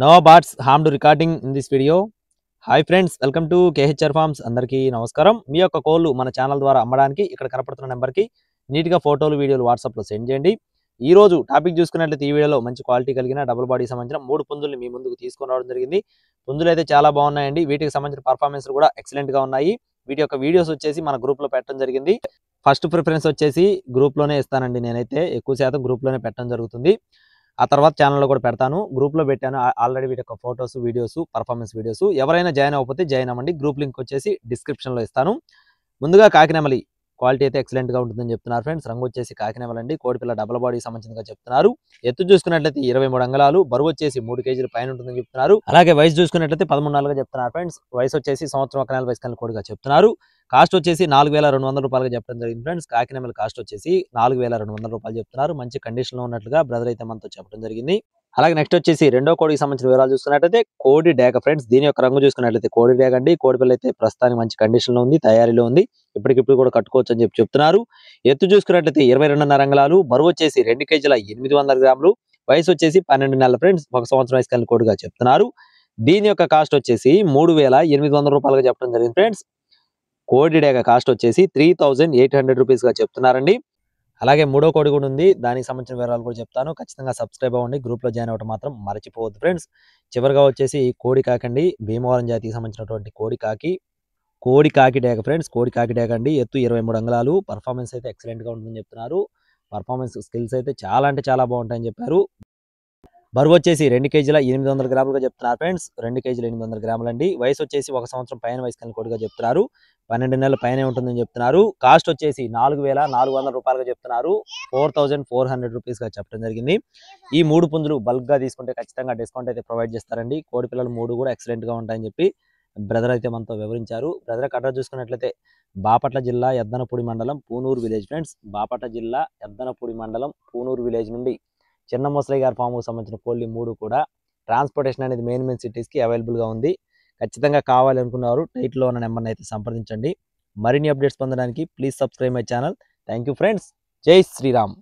No bats harmed recording in this video. Hi friends, welcome to KHR forms. అందరికీ నమస్కారం. మీ యొక్క కోళ్ళు మన ఛానల్ ద్వారా అమ్మడానికి ఇక్కడ కనపడుతున్న నెంబర్కి నీట్గా ఫోటోలు వీడియోలు వాట్సాప్లో సెండ్ చేయండి. ఈ రోజు టాపిక్ చూసుకున్నట్లయితే ఈ వీడియోలో మంచి క్వాలిటీ కలిగిన డబుల్ బాడీ సంబంధించిన 3 పుంజుల్ని మీ ముందుకు తీసుకొని రావడం జరిగింది. పుంజులు అయితే చాలా బాగున్నాయండి. వీటికి సంబంధించిన పర్ఫార్మెన్స్ కూడా ఎక్సలెంట్గా ఉన్నాయి. వీటి యొక్క వీడియోస్ వచ్చేసి మన గ్రూప్లో పెట్టడం జరిగింది. ఫస్ట్ ప్రిఫరెన్స్ వచ్చేసి గ్రూప్లోనే ఇస్తానండి. నేనైతే ఎక్కువ శాతం గ్రూప్లోనే పెట్టడం జరుగుతుంది. ఆ తర్వాత ఛానల్లో కూడా పెడతాను. గ్రూప్లో పెట్టాను ఆల్రెడీ వీటి యొక్క ఫొటోస్, వీడియోస్, పర్ఫార్మెన్స్ వీడియోస్. ఎవరైనా జాయిన్ అవ్వకపోతే జాయిన్ అవ్వండి. గ్రూప్ లింక్ వచ్చేసి డిస్క్రిప్షన్లో ఇస్తాను. ముందుగా కాకినెమలి క్వాలిటీ అయితే ఎక్సలెంట్గా ఉంటుందని చెప్తున్నారు ఫ్రెండ్స్. రంగు వచ్చేసి కాకినెమలండి. కోడిపిల్ల డబల్ బాడీ సంబంధించినగా చెప్తున్నారు. ఎత్తు చూసుకున్నట్లయితే 23 అంగుళాలు, బరువు వచ్చేసి 3 కేజీల పైన ఉంటుందని చెప్తున్నారు. అలాగే వయసు చూసుకున్నట్లయితే 13 నెలలుగా చెప్తున్నారు ఫ్రెండ్స్. వయసు వచ్చేసి సంవత్సరం 1 నెల వయసు కలిగిన కోడిగా చెప్తున్నారు. కాస్ట్ వచ్చేసి 4200 రూపాయలుగా చెప్పడం జరిగింది ఫ్రెండ్స్. కాకినెమల కాస్ట్ వచ్చేసి 4200 రూపాయలు చెప్తున్నారు. మంచి కండిషన్లో ఉన్నట్లుగా బ్రదర్ అయితే మనతో చెప్పడం జరిగింది. అలాగే నెక్స్ట్ వచ్చేసి రెండో కోడికి సంబంధించిన వివరాలు చూసుకున్నట్లయితే కోడి డేగ ఫ్రెండ్స్. దీని యొక్క రంగు చూసుకున్నట్లయితే కోడి డేగ అండి. కోడిపిల్ల అయితే ప్రస్తుతానికి మంచి కండిషన్లో ఉంది, తయారీలో ఉంది. ఇప్పటికిప్పుడు కూడా కట్టుకోవచ్చు అని చెప్తున్నారు. ఎత్తు చూసుకున్నట్లయితే 22.5 అంగుళాలు, బరువు వచ్చేసి 2 కేజీల 800 గ్రాములు, వయసు వచ్చేసి 12 నెలల ఫ్రెండ్స్. 1 సంవత్సరం వయసు కలిగిన కోడిగా చెప్తున్నారు. దీని యొక్క కాస్ట్ వచ్చేసి 3800 రూపాయలుగా చెప్పడం జరిగింది ఫ్రెండ్స్. కోడి డేగ కాస్ట్ వచ్చేసి 3800 రూపీస్గా చెప్తున్నారండి. అలాగే మూడో కోడి కూడా ఉంది. దానికి సంబంధించిన వివరాలు కూడా చెప్తాను. ఖచ్చితంగా సబ్స్క్రైబ్ అవ్వండి. గ్రూప్లో జాయిన్ అవ్వడం మాత్రం మర్చిపోవద్దు ఫ్రెండ్స్. చివరిగా వచ్చేసి కోడి కాకండి. భీమవరం జాతికి సంబంధించినటువంటి కోడి కాకి డేగ ఫ్రెండ్స్. కోడి కాకి డేగ అండి. ఎత్తు 23 అంగుళాలు. పర్ఫార్మెన్స్ అయితే ఎక్సలెంట్గా ఉంటుందని చెప్తున్నారు. పర్ఫార్మెన్స్ స్కిల్స్ అయితే చాలా అంటే చాలా బాగుంటాయని చెప్పారు. బరువు వచ్చేసి 2 కేజీల 800 గ్రాములుగా చెప్తున్నారు ఫ్రెండ్స్. 2 కేజీల 800 గ్రాములు అండి. వయసు వచ్చేసి 1 సంవత్సరం పైన వయసు కలిగిన కోడిగా చెప్తున్నారు. 12 నెలల పైనే ఉంటుందని చెప్తున్నారు. కాస్ట్ వచ్చేసి 4400 రూపాయలుగా చెప్తున్నారు. 4400 రూపీస్గా చెప్పడం జరిగింది. ఈ 3 పుంజులు బల్క్గా తీసుకుంటే ఖచ్చితంగా డిస్కౌంట్ అయితే ప్రొవైడ్ చేస్తారండి. కోడి పిల్లలు 3 కూడా ఎక్సలెంట్గా ఉంటాయని చెప్పి బ్రదర్ అయితే మనతో వివరించారు. బ్రదర్ అడ్రస్ చూసుకున్నట్లయితే బాపట్ల జిల్లా ఎద్దనపూడి మండలం పూనూరు విలేజ్ ఫ్రెండ్స్. బాపట్ల జిల్లా ఎద్దనపూడి మండలం పూనూరు విలేజ్ నుండి చిన్న ముసలయ్య గారి ఫామ్కు సంబంధించిన కోళ్ళు 3 కూడా ట్రాన్స్పోర్టేషన్ అనేది మెయిన్ సిటీస్కి అవైలబుల్గా ఉంది. ఖచ్చితంగా కావాలి అనుకున్నారు టైటిల్లో ఉన్న నెంబర్ని అయితే సంప్రదించండి. మరిన్ని అప్డేట్స్ పొందడానికి please subscribe my channel. Thank you friends. జై శ్రీరామ్.